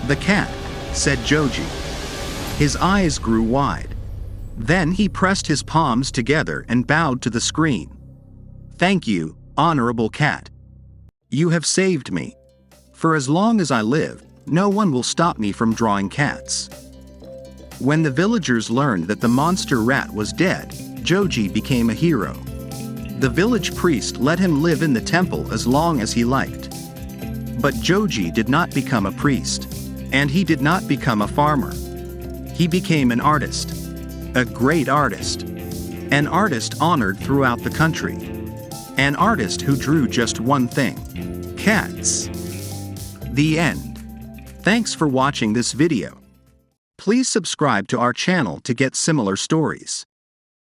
"The cat," said Joji. His eyes grew wide. Then he pressed his palms together and bowed to the screen. "Thank you, honorable cat. You have saved me. For as long as I live, no one will stop me from drawing cats." When the villagers learned that the monster rat was dead, Joji became a hero. The village priest let him live in the temple as long as he liked. But Joji did not become a priest. And he did not become a farmer. He became an artist. A great artist. An artist honored throughout the country. An artist who drew just one thing: cats. The end. Thanks for watching this video. Please subscribe to our channel to get similar stories.